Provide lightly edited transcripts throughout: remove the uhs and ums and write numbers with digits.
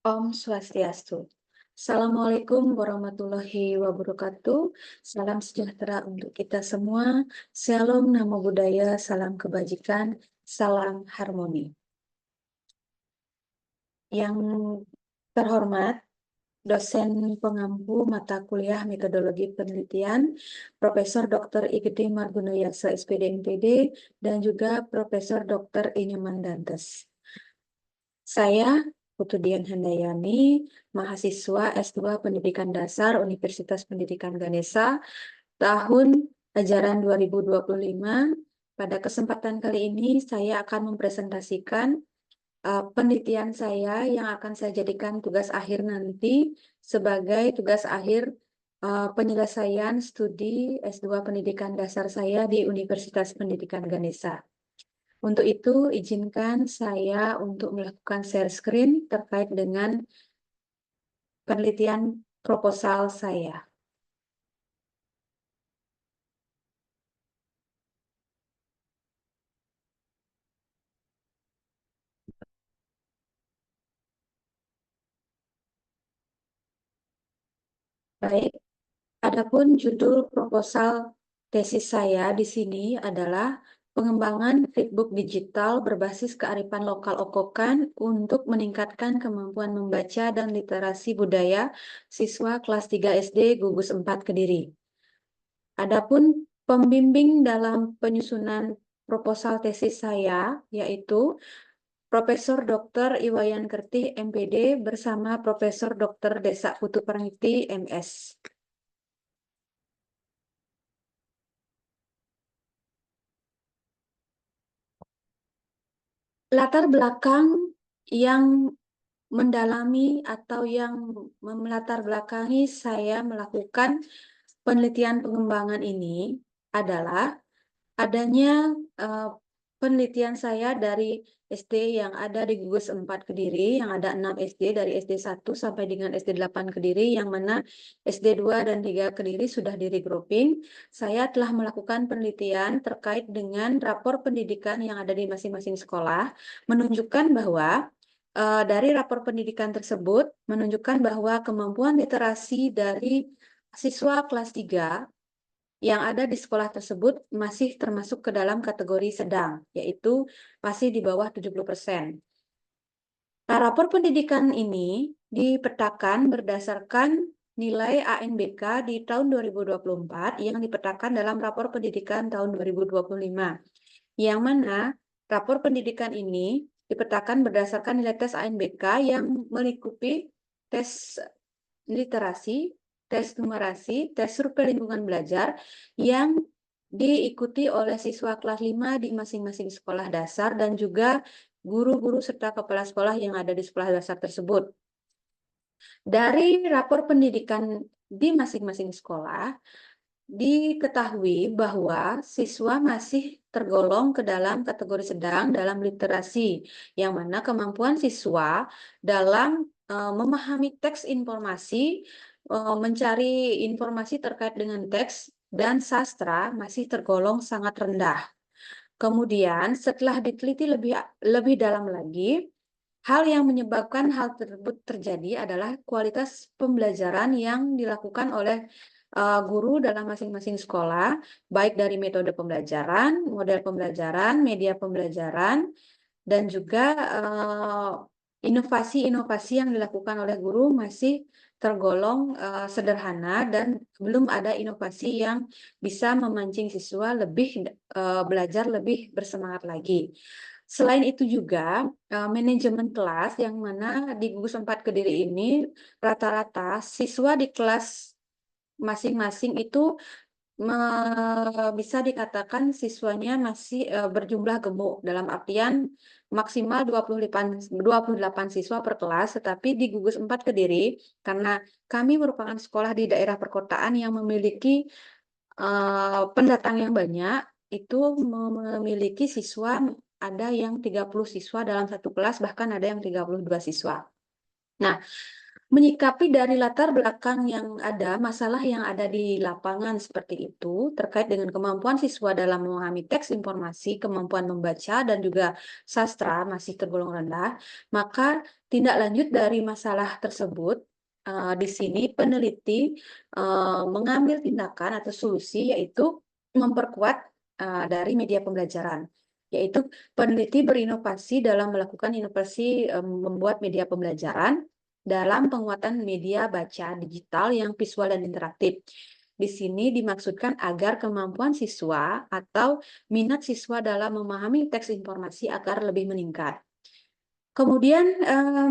Om Swastiastu. Assalamualaikum warahmatullahi wabarakatuh. Salam sejahtera untuk kita semua. Shalom, namo buddhaya, salam kebajikan, salam harmoni. Yang terhormat, dosen pengampu mata kuliah metodologi penelitian, Profesor Dr. Igede Margunayasa SPD MPD, dan juga Profesor Dr. Inyoman Dantes. Saya Putu Dian Handayani, mahasiswa S2 Pendidikan Dasar Universitas Pendidikan Ganesha, tahun ajaran 2025. Pada kesempatan kali ini saya akan mempresentasikan penelitian saya yang akan saya jadikan tugas akhir nanti sebagai tugas akhir penyelesaian studi S2 Pendidikan Dasar saya di Universitas Pendidikan Ganesha. Untuk itu, izinkan saya untuk melakukan share screen terkait dengan penelitian proposal saya. Baik, adapun judul proposal tesis saya di sini adalah pengembangan flipbook digital berbasis kearifan lokal Okokan untuk meningkatkan kemampuan membaca dan literasi budaya siswa kelas 3 SD Gugus 4 Kediri. Adapun pembimbing dalam penyusunan proposal tesis saya yaitu Profesor Dr. Iwayan Kertih MPD bersama Profesor Dr. Desa Putu Praniti MS. Latar belakang yang mendalami atau yang melatar belakangi saya melakukan penelitian pengembangan ini adalah adanya penelitian saya dari SD yang ada di Gugus 4 Kediri, yang ada 6 SD dari SD 1 sampai dengan SD 8 Kediri, yang mana SD 2 dan 3 Kediri sudah di regrouping. Saya telah melakukan penelitian terkait dengan rapor pendidikan yang ada di masing-masing sekolah, menunjukkan bahwa dari rapor pendidikan tersebut menunjukkan bahwa kemampuan literasi dari siswa kelas 3 yang ada di sekolah tersebut masih termasuk ke dalam kategori sedang, yaitu masih di bawah 70%. Nah, rapor pendidikan ini dipetakan berdasarkan nilai ANBK di tahun 2024 yang dipetakan dalam rapor pendidikan tahun 2025, yang mana rapor pendidikan ini dipetakan berdasarkan nilai tes ANBK yang melingkupi tes literasi, tes numerasi, tes survei lingkungan belajar yang diikuti oleh siswa kelas 5 di masing-masing sekolah dasar dan juga guru-guru serta kepala sekolah yang ada di sekolah dasar tersebut. Dari rapor pendidikan di masing-masing sekolah, diketahui bahwa siswa masih tergolong ke dalam kategori sedang dalam literasi, yang mana kemampuan siswa dalam memahami teks informasi, mencari informasi terkait dengan teks dan sastra masih tergolong sangat rendah. Kemudian setelah diteliti lebih dalam lagi, hal yang menyebabkan hal tersebut terjadi adalah kualitas pembelajaran yang dilakukan oleh guru dalam masing-masing sekolah, baik dari metode pembelajaran, model pembelajaran, media pembelajaran, dan juga inovasi-inovasi yang dilakukan oleh guru masih tergolong sederhana dan belum ada inovasi yang bisa memancing siswa lebih belajar lebih bersemangat lagi. Selain itu juga manajemen kelas yang mana di Gugus 4 Kediri ini rata-rata siswa di kelas masing-masing itu bisa dikatakan siswanya masih berjumlah gemuk dalam artian maksimal 28 siswa per kelas, tetapi di Gugus 4 Kediri karena kami merupakan sekolah di daerah perkotaan yang memiliki pendatang yang banyak, itu memiliki siswa ada yang 30 siswa dalam satu kelas, bahkan ada yang 32 siswa. Nah, Menyikapi dari latar belakang yang ada, masalah yang ada di lapangan seperti itu, terkait dengan kemampuan siswa dalam memahami teks informasi, kemampuan membaca, dan juga sastra masih tergolong rendah, maka tindak lanjut dari masalah tersebut, di sini peneliti mengambil tindakan atau solusi, yaitu memperkuat dari media pembelajaran. Yaitu peneliti berinovasi dalam melakukan inovasi membuat media pembelajaran dalam penguatan media baca digital yang visual dan interaktif. Di sini dimaksudkan agar kemampuan siswa atau minat siswa dalam memahami teks informasi agar lebih meningkat. Kemudian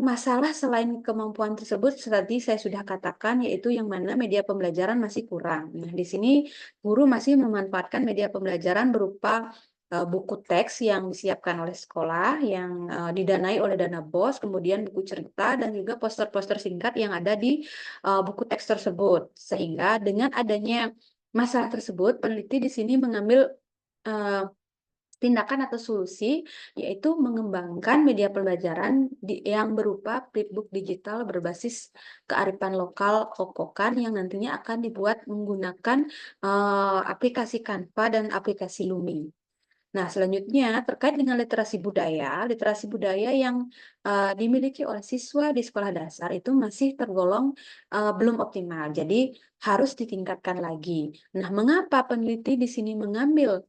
masalah selain kemampuan tersebut tadi saya sudah katakan, yaitu yang mana media pembelajaran masih kurang. Nah, di sini guru masih memanfaatkan media pembelajaran berupa buku teks yang disiapkan oleh sekolah, yang didanai oleh dana BOS, kemudian buku cerita dan juga poster-poster singkat yang ada di buku teks tersebut. Sehingga dengan adanya masalah tersebut, peneliti di sini mengambil eh, tindakan atau solusi, yaitu mengembangkan media pembelajaran yang berupa flipbook digital berbasis kearifan lokal Kokokan yang nantinya akan dibuat menggunakan aplikasi Canva dan aplikasi Lumi. Nah, selanjutnya terkait dengan literasi budaya yang dimiliki oleh siswa di sekolah dasar itu masih tergolong belum optimal. Jadi harus ditingkatkan lagi. Nah, mengapa peneliti di sini mengambil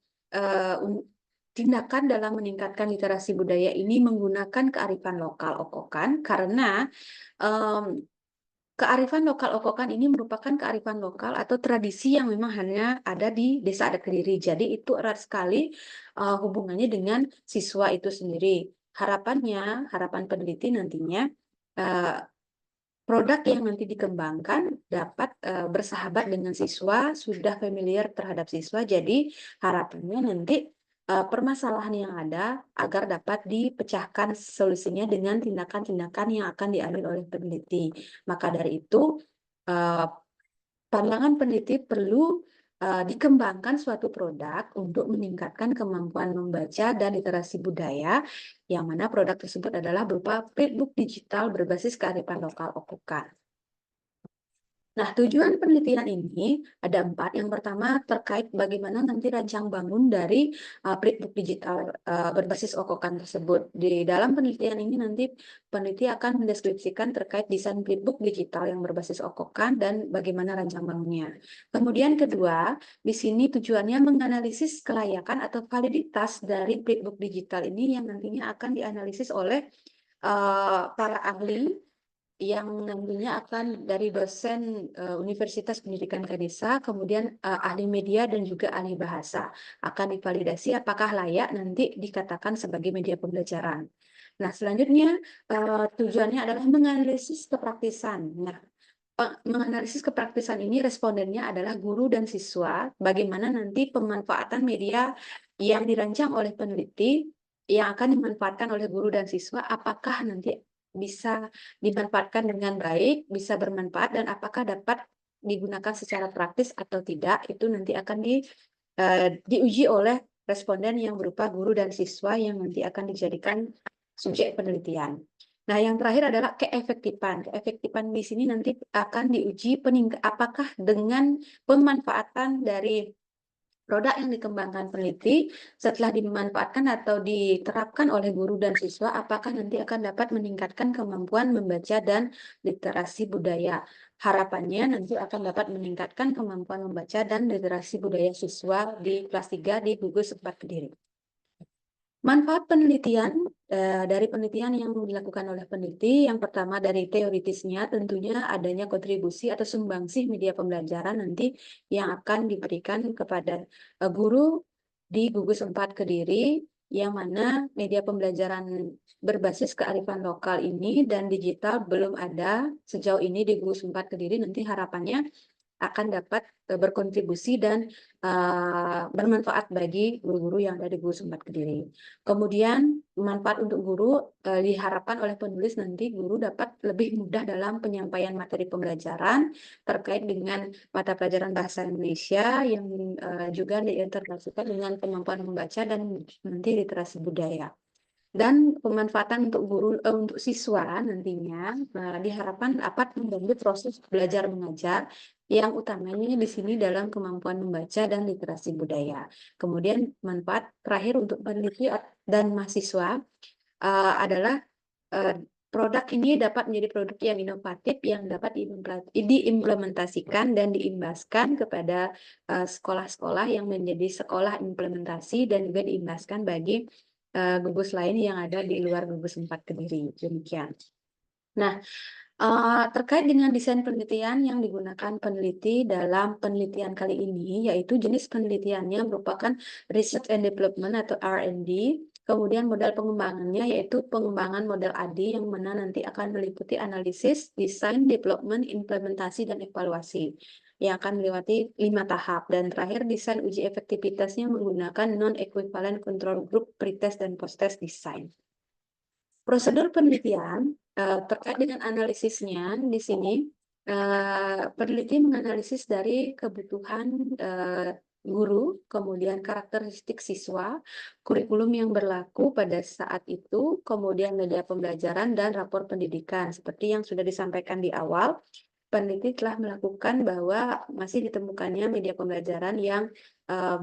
tindakan dalam meningkatkan literasi budaya ini menggunakan kearifan lokal Okokan? Karena em, kearifan lokal Okokan ini merupakan kearifan lokal atau tradisi yang memang hanya ada di desa adat Kediri. Jadi itu erat sekali hubungannya dengan siswa itu sendiri. Harapannya, harapan peneliti nantinya uh, produk yang nanti dikembangkan dapat bersahabat dengan siswa, sudah familiar terhadap siswa. Jadi harapannya nanti permasalahan yang ada agar dapat dipecahkan solusinya dengan tindakan-tindakan yang akan diambil oleh peneliti. Maka dari itu, eh, pandangan peneliti perlu dikembangkan suatu produk untuk meningkatkan kemampuan membaca dan literasi budaya, yang mana produk tersebut adalah berupa flipbook digital berbasis kearifan lokal Okukan. Nah, tujuan penelitian ini ada 4. Yang pertama terkait bagaimana nanti rancang bangun dari flipbook digital berbasis Okokan tersebut. Di dalam penelitian ini nanti peneliti akan mendeskripsikan terkait desain flipbook digital yang berbasis Okokan dan bagaimana rancang bangunnya. Kemudian kedua, di sini tujuannya menganalisis kelayakan atau validitas dari flipbook digital ini yang nantinya akan dianalisis oleh para ahli yang nantinya akan dari dosen Universitas Pendidikan Kadesa, kemudian ahli media dan juga ahli bahasa. Akan divalidasi apakah layak nanti dikatakan sebagai media pembelajaran. Nah, selanjutnya tujuannya adalah menganalisis kepraktisan. Nah, menganalisis kepraktisan ini respondennya adalah guru dan siswa, bagaimana nanti pemanfaatan media yang dirancang oleh peneliti yang akan dimanfaatkan oleh guru dan siswa, apakah nanti bisa dimanfaatkan dengan baik, bisa bermanfaat, dan apakah dapat digunakan secara praktis atau tidak, itu nanti akan diuji oleh responden yang berupa guru dan siswa yang nanti akan dijadikan subjek penelitian. Nah, yang terakhir adalah keefektifan. Keefektifan di sini nanti akan diuji apakah dengan pemanfaatan dari produk yang dikembangkan peneliti setelah dimanfaatkan atau diterapkan oleh guru dan siswa, apakah nanti akan dapat meningkatkan kemampuan membaca dan literasi budaya. Harapannya nanti akan dapat meningkatkan kemampuan membaca dan literasi budaya siswa di kelas 3 di gugus 4 Kediri. Manfaat penelitian dari penelitian yang dilakukan oleh peneliti, yang pertama dari teoritisnya tentunya adanya kontribusi atau sumbangsih media pembelajaran nanti yang akan diberikan kepada guru di gugus 4 Kediri, yang mana media pembelajaran berbasis kearifan lokal ini dan digital belum ada sejauh ini di gugus 4 Kediri. Nanti harapannya akan dapat berkontribusi dan bermanfaat bagi guru-guru yang ada di gugus 4 Kediri. Kemudian manfaat untuk guru diharapkan oleh penulis nanti guru dapat lebih mudah dalam penyampaian materi pembelajaran terkait dengan mata pelajaran bahasa Indonesia yang juga diintegrasikan dengan kemampuan membaca dan nanti literasi budaya. dan pemanfaatan untuk untuk siswa nantinya diharapkan dapat membantu proses belajar mengajar yang utamanya di sini dalam kemampuan membaca dan literasi budaya. Kemudian manfaat terakhir untuk peneliti dan mahasiswa adalah produk ini dapat menjadi produk yang inovatif yang dapat diimplementasikan dan diimbaskan kepada sekolah-sekolah yang menjadi sekolah implementasi dan juga diimbaskan bagi gugus lain yang ada di luar gugus 4 Kediri. Demikian. Nah, terkait dengan desain penelitian yang digunakan peneliti dalam penelitian kali ini, yaitu jenis penelitiannya merupakan Research and Development atau R&D, kemudian modal pengembangannya yaitu pengembangan model AD yang mana nanti akan meliputi analisis, desain, development, implementasi, dan evaluasi yang akan melewati 5 tahap. Dan terakhir desain uji efektivitasnya menggunakan non-equivalent control group, pretest, dan post-test design. Prosedur penelitian terkait dengan analisisnya di sini, peneliti menganalisis dari kebutuhan guru, kemudian karakteristik siswa, kurikulum yang berlaku pada saat itu, kemudian media pembelajaran dan rapor pendidikan. Seperti yang sudah disampaikan di awal, peneliti telah melakukan bahwa masih ditemukannya media pembelajaran yang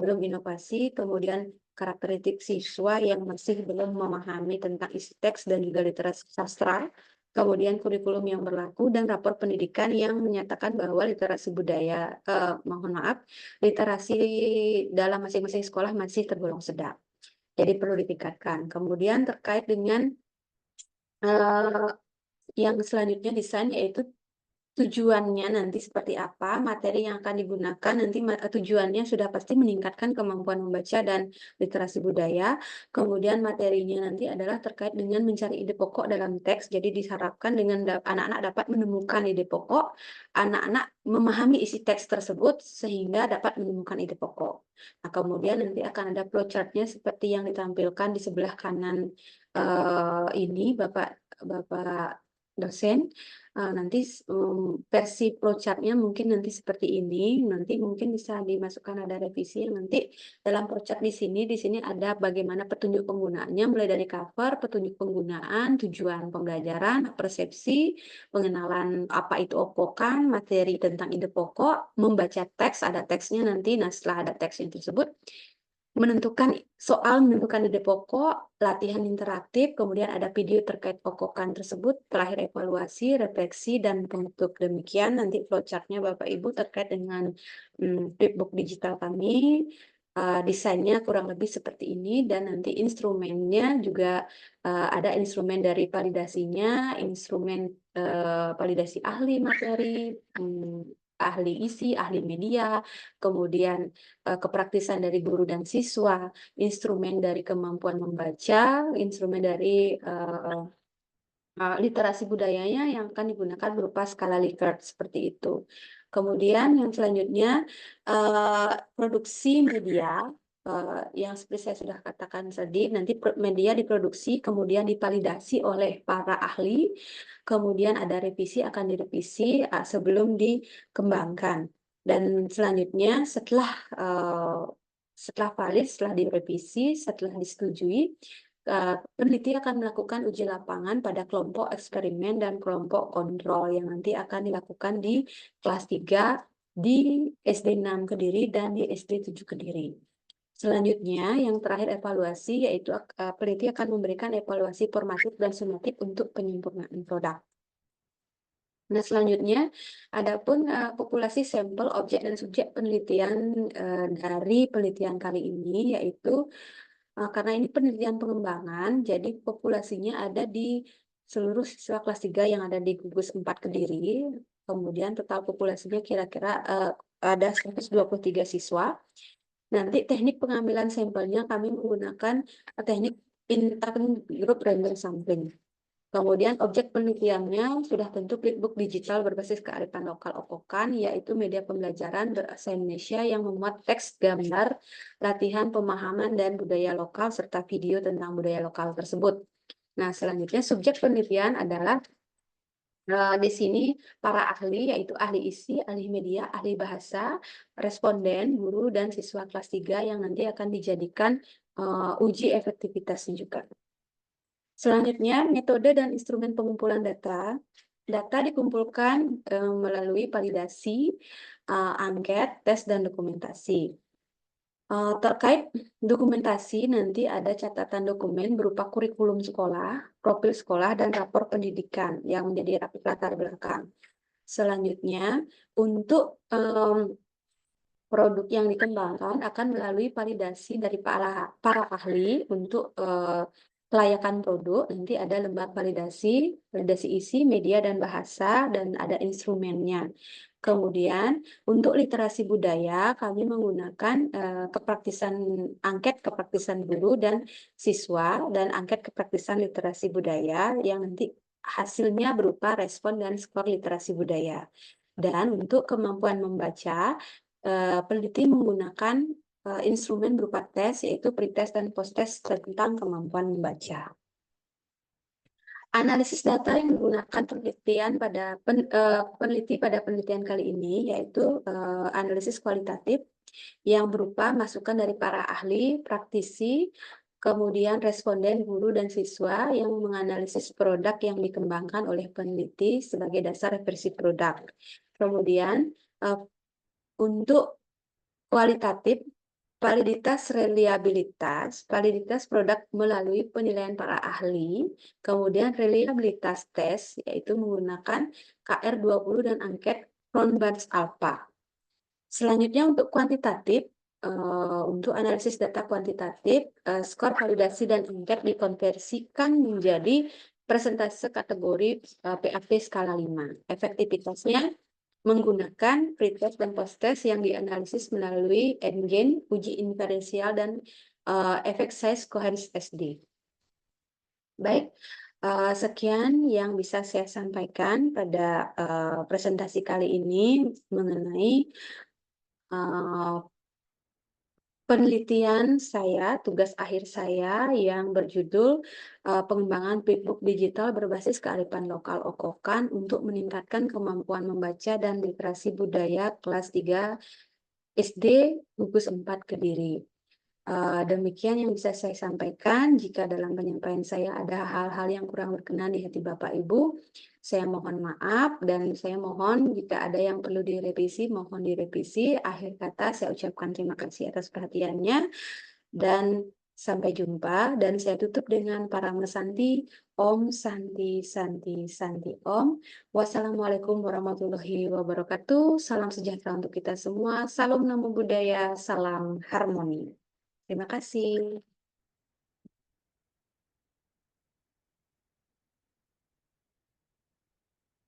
belum inovasi, kemudian karakteristik siswa yang masih belum memahami tentang isi teks dan juga literasi sastra, kemudian kurikulum yang berlaku dan rapor pendidikan yang menyatakan bahwa literasi budaya, literasi dalam masing-masing sekolah masih tergolong sedang. Jadi perlu ditingkatkan. Kemudian terkait dengan yang selanjutnya desain yaitu tujuannya nanti seperti apa, materi yang akan digunakan nanti tujuannya sudah pasti meningkatkan kemampuan membaca dan literasi budaya. Kemudian materinya nanti adalah terkait dengan mencari ide pokok dalam teks. Jadi diharapkan dengan anak-anak dapat menemukan ide pokok, anak-anak memahami isi teks tersebut sehingga dapat menemukan ide pokok. Nah, kemudian nanti akan ada flowchart-nya seperti yang ditampilkan di sebelah kanan ini Bapak dosen. Nanti versi flowchart-nya mungkin nanti seperti ini, nanti mungkin bisa dimasukkan ada revisi yang nanti dalam flowchart di sini ada bagaimana petunjuk penggunaannya, mulai dari cover, petunjuk penggunaan, tujuan pembelajaran, persepsi, pengenalan apa itu opokan, materi tentang ide pokok, membaca teks, ada teksnya nanti, nah setelah ada teksnya tersebut, menentukan ide pokok, latihan interaktif, kemudian ada video terkait pokokan tersebut, terakhir evaluasi, refleksi, dan penutup. Demikian nanti flowchart-nya Bapak Ibu terkait dengan flipbook digital kami. Desainnya kurang lebih seperti ini dan nanti instrumennya juga ada instrumen dari validasinya, instrumen validasi ahli materi, ahli isi, ahli media, kemudian kepraktisan dari guru dan siswa, instrumen dari kemampuan membaca, instrumen dari literasi budayanya yang akan digunakan berupa skala Likert seperti itu. Kemudian yang selanjutnya produksi media yang seperti saya sudah katakan tadi, nanti media diproduksi kemudian divalidasi oleh para ahli, kemudian ada revisi akan direvisi sebelum dikembangkan. Dan selanjutnya setelah valid, setelah direvisi, setelah disetujui, peneliti akan melakukan uji lapangan pada kelompok eksperimen dan kelompok kontrol yang nanti akan dilakukan di kelas 3 di SD 6 Kediri dan di SD 7 Kediri. Selanjutnya, yang terakhir evaluasi, yaitu peneliti akan memberikan evaluasi formatif dan sumatif untuk penyempurnaan produk. Nah, selanjutnya, adapun populasi sampel, objek, dan subjek penelitian dari penelitian kali ini, yaitu karena ini penelitian pengembangan, jadi populasinya ada di seluruh siswa kelas 3 yang ada di gugus 4 Kediri, kemudian total populasinya kira-kira ada 123 siswa. Nanti teknik pengambilan sampelnya kami menggunakan teknik intergroup random sampling. Kemudian objek penelitiannya sudah tentu flipbook digital berbasis kearifan lokal Opokan, yaitu media pembelajaran berbahasa Indonesia yang memuat teks, gambar, latihan pemahaman dan budaya lokal, serta video tentang budaya lokal tersebut. Nah, selanjutnya subjek penelitian adalah di sini para ahli, yaitu ahli isi, ahli media, ahli bahasa, responden, guru, dan siswa kelas 3 yang nanti akan dijadikan uji efektivitasnya juga. Selanjutnya, metode dan instrumen pengumpulan data. Data dikumpulkan melalui validasi, angket, tes, dan dokumentasi. Terkait dokumentasi, nanti ada catatan dokumen berupa kurikulum sekolah, profil sekolah, dan rapor pendidikan yang menjadi latar belakang. Selanjutnya, untuk produk yang dikembangkan akan melalui validasi dari para ahli untuk kelayakan produk. Nanti ada lembar validasi, validasi isi, media, dan bahasa, dan ada instrumennya. Kemudian untuk literasi budaya kami menggunakan kepraktisan angket kepraktisan guru dan siswa dan angket kepraktisan literasi budaya yang nanti hasilnya berupa respon dan skor literasi budaya. Dan untuk kemampuan membaca, peneliti menggunakan instrumen berupa tes, yaitu pretest dan posttest tentang kemampuan membaca. Analisis data yang digunakan peneliti pada penelitian kali ini yaitu analisis kualitatif yang berupa masukan dari para ahli, praktisi, kemudian responden, guru, dan siswa yang menganalisis produk yang dikembangkan oleh peneliti sebagai dasar referensi produk. Kemudian untuk kualitatif, validitas produk melalui penilaian para ahli, kemudian reliabilitas tes, yaitu menggunakan KR20 dan angket Cronbach's Alpha. Selanjutnya untuk kuantitatif, untuk analisis data kuantitatif, skor validasi dan angket dikonversikan menjadi persentase kategori PAP skala 5. Efektivitasnya menggunakan pretest dan posttest yang dianalisis melalui endgain, uji inferensial, dan effect size coherence SD. Baik, sekian yang bisa saya sampaikan pada presentasi kali ini mengenai penelitian saya, tugas akhir saya yang berjudul pengembangan Flipbook digital berbasis kearifan lokal Okokan untuk meningkatkan kemampuan membaca dan literasi budaya kelas 3 SD gugus 4 Kediri. Demikian yang bisa saya sampaikan. Jika dalam penyampaian saya ada hal-hal yang kurang berkenan di hati Bapak Ibu, saya mohon maaf dan saya mohon jika ada yang perlu direvisi, mohon direvisi. Akhir kata saya ucapkan terima kasih atas perhatiannya dan sampai jumpa. Dan saya tutup dengan para mesanti. Om Santi Santi Santi Om. Wassalamualaikum warahmatullahi wabarakatuh. Salam sejahtera untuk kita semua. Salam namo buddhaya, salam harmoni. Terima kasih.